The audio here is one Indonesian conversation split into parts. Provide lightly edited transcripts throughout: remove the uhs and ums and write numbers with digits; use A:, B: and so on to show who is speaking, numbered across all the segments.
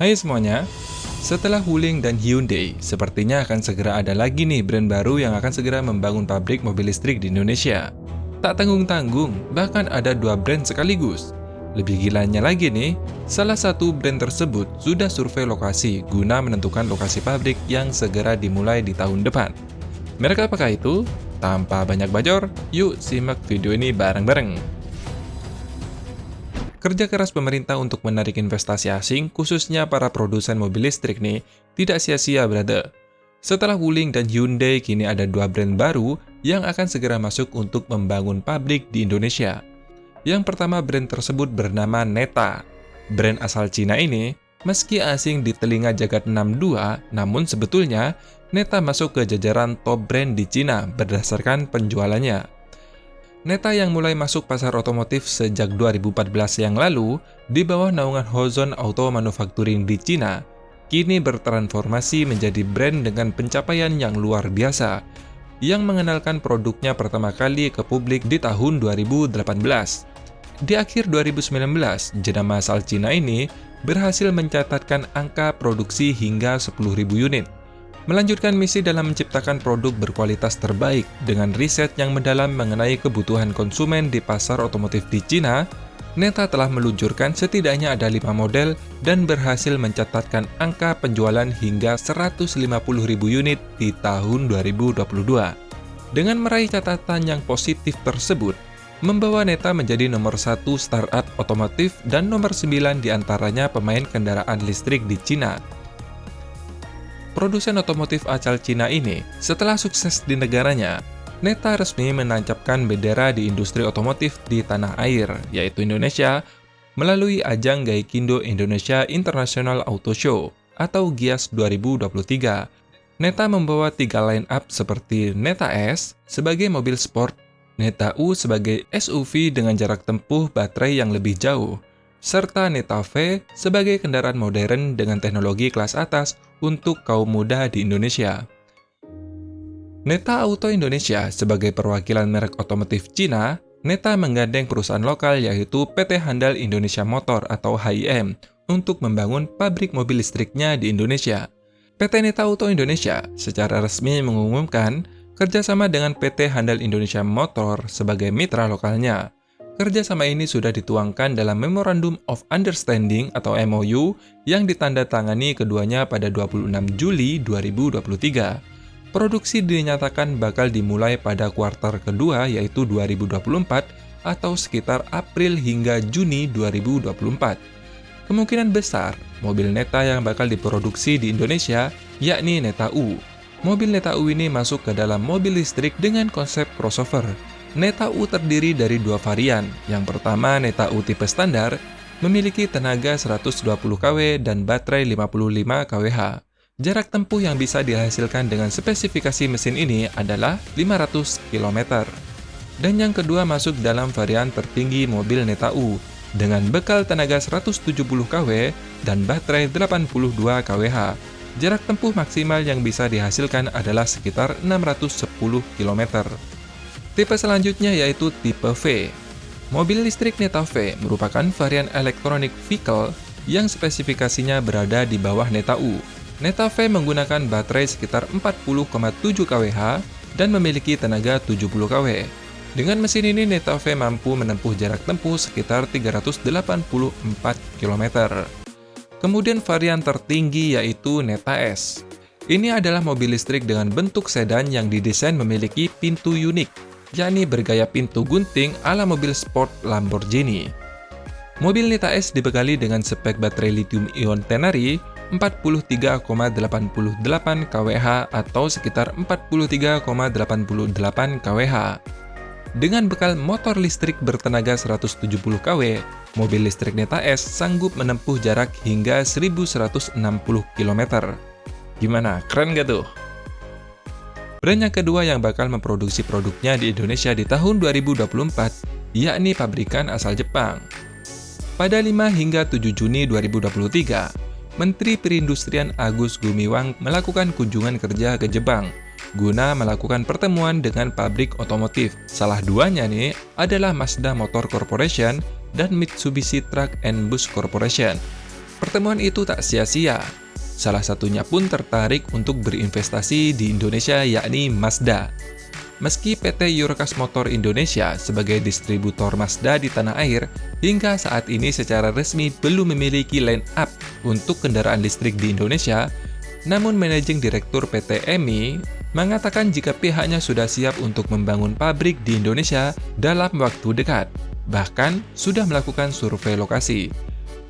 A: Hai semuanya, setelah Wuling dan Hyundai, sepertinya akan segera ada lagi nih brand baru yang akan segera membangun pabrik mobil listrik di Indonesia. Tak tanggung-tanggung, bahkan ada dua brand sekaligus. Lebih gilanya lagi nih, salah satu brand tersebut sudah survei lokasi guna menentukan lokasi pabrik yang segera dimulai di tahun depan. Merek apakah itu? Tanpa banyak bacor, yuk simak video ini bareng-bareng. Kerja keras pemerintah untuk menarik investasi asing, khususnya para produsen mobil listrik nih, tidak sia-sia, brother. Setelah Wuling dan Hyundai, kini ada dua brand baru yang akan segera masuk untuk membangun pabrik di Indonesia. Yang pertama, brand tersebut bernama Neta. Brand asal Cina ini, meski asing di telinga jagat 62, namun sebetulnya Neta masuk ke jajaran top brand di Cina berdasarkan penjualannya. Neta yang mulai masuk pasar otomotif sejak 2014 yang lalu di bawah naungan Hozon Auto Manufacturing di Cina, kini bertransformasi menjadi brand dengan pencapaian yang luar biasa, yang mengenalkan produknya pertama kali ke publik di tahun 2018. Di akhir 2019, jenama asal Cina ini berhasil mencatatkan angka produksi hingga 10.000 unit. Melanjutkan misi dalam menciptakan produk berkualitas terbaik dengan riset yang mendalam mengenai kebutuhan konsumen di pasar otomotif di Cina, Neta telah meluncurkan setidaknya ada 5 model dan berhasil mencatatkan angka penjualan hingga 150.000 unit di tahun 2022. Dengan meraih catatan yang positif tersebut, membawa Neta menjadi nomor 1 startup otomotif dan nomor 9 diantaranya pemain kendaraan listrik di Cina. Produsen otomotif asal Cina ini, setelah sukses di negaranya, Neta resmi menancapkan bendera di industri otomotif di tanah air, yaitu Indonesia, melalui ajang Gaikindo Indonesia International Auto Show atau GIAS 2023. Neta membawa 3 line-up seperti Neta S sebagai mobil sport, Neta U sebagai SUV dengan jarak tempuh baterai yang lebih jauh, serta Neta V sebagai kendaraan modern dengan teknologi kelas atas untuk kaum muda di Indonesia. Neta Auto Indonesia sebagai perwakilan merek otomotif Cina, Neta menggandeng perusahaan lokal yaitu PT Handal Indonesia Motor atau HIM untuk membangun pabrik mobil listriknya di Indonesia. PT Neta Auto Indonesia secara resmi mengumumkan kerjasama dengan PT Handal Indonesia Motor sebagai mitra lokalnya. Kerjasama ini sudah dituangkan dalam Memorandum of Understanding atau MOU yang ditandatangani keduanya pada 26 Juli 2023. Produksi dinyatakan bakal dimulai pada kuartal kedua yaitu 2024 atau sekitar April hingga Juni 2024. Kemungkinan besar, mobil Neta yang bakal diproduksi di Indonesia yakni Neta U. Mobil Neta U ini masuk ke dalam mobil listrik dengan konsep crossover. Neta U terdiri dari 2 varian. Yang pertama, Neta U tipe standar, memiliki tenaga 120 kW dan baterai 55 kWh. Jarak tempuh yang bisa dihasilkan dengan spesifikasi mesin ini adalah 500 km. Dan yang kedua masuk dalam varian tertinggi mobil Neta U, dengan bekal tenaga 170 kW dan baterai 82 kWh. Jarak tempuh maksimal yang bisa dihasilkan adalah sekitar 610 km. Tipe selanjutnya yaitu tipe V. Mobil listrik Neta V merupakan varian electronic vehicle yang spesifikasinya berada di bawah Neta U. Neta V menggunakan baterai sekitar 40,7 kWh dan memiliki tenaga 70 kW. Dengan mesin ini Neta V mampu menempuh jarak tempuh sekitar 384 km. Kemudian varian tertinggi yaitu Neta S. Ini adalah mobil listrik dengan bentuk sedan yang didesain memiliki pintu unik, yakni bergaya pintu gunting ala mobil sport Lamborghini. Mobil Neta S dibekali dengan spek baterai lithium-ion Tenari 43,88 kWh atau sekitar 43,88 kWh. Dengan bekal motor listrik bertenaga 170 kW, mobil listrik Neta S sanggup menempuh jarak hingga 1160 km. Gimana? Keren gak tuh? Brand yang kedua yang bakal memproduksi produknya di Indonesia di tahun 2024, yakni pabrikan asal Jepang. Pada 5 hingga 7 Juni 2023, Menteri Perindustrian Agus Gumiwang melakukan kunjungan kerja ke Jepang guna melakukan pertemuan dengan pabrik otomotif. Salah duanya nih adalah Mazda Motor Corporation dan Mitsubishi Truck and Bus Corporation. Pertemuan itu tak sia-sia. Salah satunya pun tertarik untuk berinvestasi di Indonesia, yakni Mazda. Meski PT Eurocas Motor Indonesia sebagai distributor Mazda di tanah air, hingga saat ini secara resmi belum memiliki line up untuk kendaraan listrik di Indonesia, namun Managing Direktur PT EMI mengatakan jika pihaknya sudah siap untuk membangun pabrik di Indonesia dalam waktu dekat, bahkan sudah melakukan survei lokasi.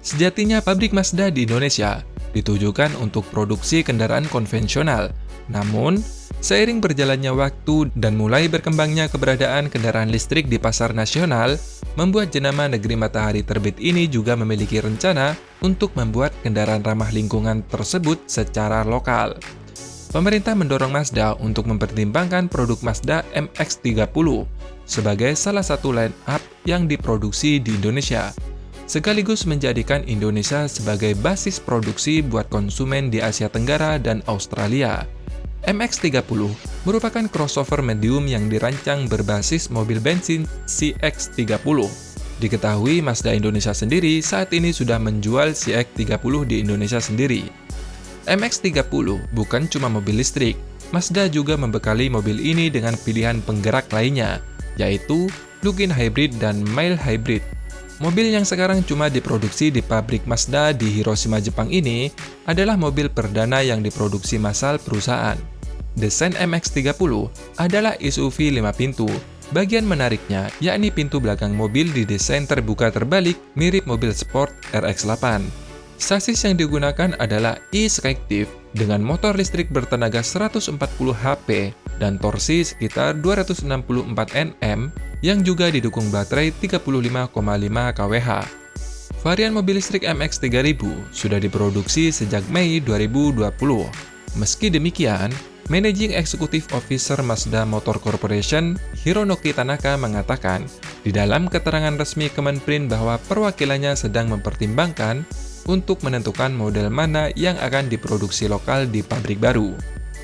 A: Sejatinya pabrik Mazda di Indonesia ditujukan untuk produksi kendaraan konvensional, namun seiring berjalannya waktu dan mulai berkembangnya keberadaan kendaraan listrik di pasar nasional, membuat jenama negeri matahari terbit ini juga memiliki rencana untuk membuat kendaraan ramah lingkungan tersebut secara lokal. Pemerintah mendorong Mazda untuk mempertimbangkan produk Mazda MX-30 sebagai salah satu line up yang diproduksi di Indonesia, sekaligus menjadikan Indonesia sebagai basis produksi buat konsumen di Asia Tenggara dan Australia. MX-30 merupakan crossover medium yang dirancang berbasis mobil bensin CX-30. Diketahui Mazda Indonesia sendiri saat ini sudah menjual CX-30 di Indonesia sendiri. MX-30 bukan cuma mobil listrik, Mazda juga membekali mobil ini dengan pilihan penggerak lainnya, yaitu plug-in hybrid dan mild hybrid. Mobil yang sekarang cuma diproduksi di pabrik Mazda di Hiroshima, Jepang ini adalah mobil perdana yang diproduksi massal perusahaan. Desain MX-30 adalah SUV 5 pintu. Bagian menariknya yakni pintu belakang mobil didesain terbuka terbalik mirip mobil sport RX-8. Sasis yang digunakan adalah e-Skyactiv dengan motor listrik bertenaga 140 HP dan torsi sekitar 264 Nm yang juga didukung baterai 35,5 kWh. Varian mobil listrik MX-3000 sudah diproduksi sejak Mei 2020. Meski demikian, Managing Executive Officer Mazda Motor Corporation, Hironoki Tanaka mengatakan di dalam keterangan resmi Kemenprin bahwa perwakilannya sedang mempertimbangkan untuk menentukan model mana yang akan diproduksi lokal di pabrik baru.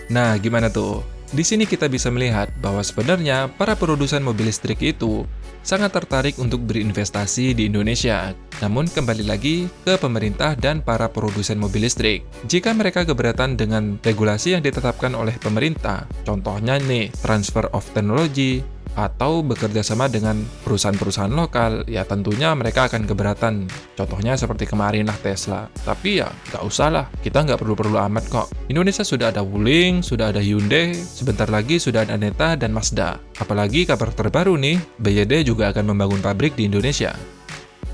A: Nah, gimana tuh? Di sini kita bisa melihat bahwa sebenarnya para produsen mobil listrik itu sangat tertarik untuk berinvestasi di Indonesia. Namun kembali lagi ke pemerintah dan para produsen mobil listrik. Jika mereka keberatan dengan regulasi yang ditetapkan oleh pemerintah, contohnya nih, transfer of technology, atau bekerja sama dengan perusahaan-perusahaan lokal, ya tentunya mereka akan keberatan. Contohnya seperti kemarin lah Tesla. Tapi ya nggak usah lah, kita nggak perlu-perlu amat kok. Indonesia sudah ada Wuling, sudah ada Hyundai, sebentar lagi sudah ada Neta dan Mazda. Apalagi kabar terbaru nih, BYD juga akan membangun pabrik di Indonesia.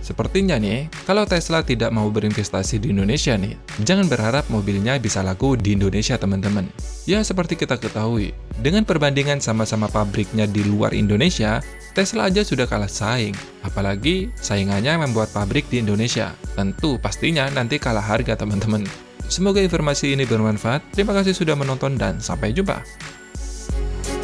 A: Sepertinya nih, kalau Tesla tidak mau berinvestasi di Indonesia nih, jangan berharap mobilnya bisa laku di Indonesia teman-teman. Ya seperti kita ketahui, dengan perbandingan sama-sama pabriknya di luar Indonesia, Tesla aja sudah kalah saing. Apalagi saingannya membuat pabrik di Indonesia. Tentu pastinya nanti kalah harga teman-teman. Semoga informasi ini bermanfaat. Terima kasih sudah menonton dan sampai jumpa.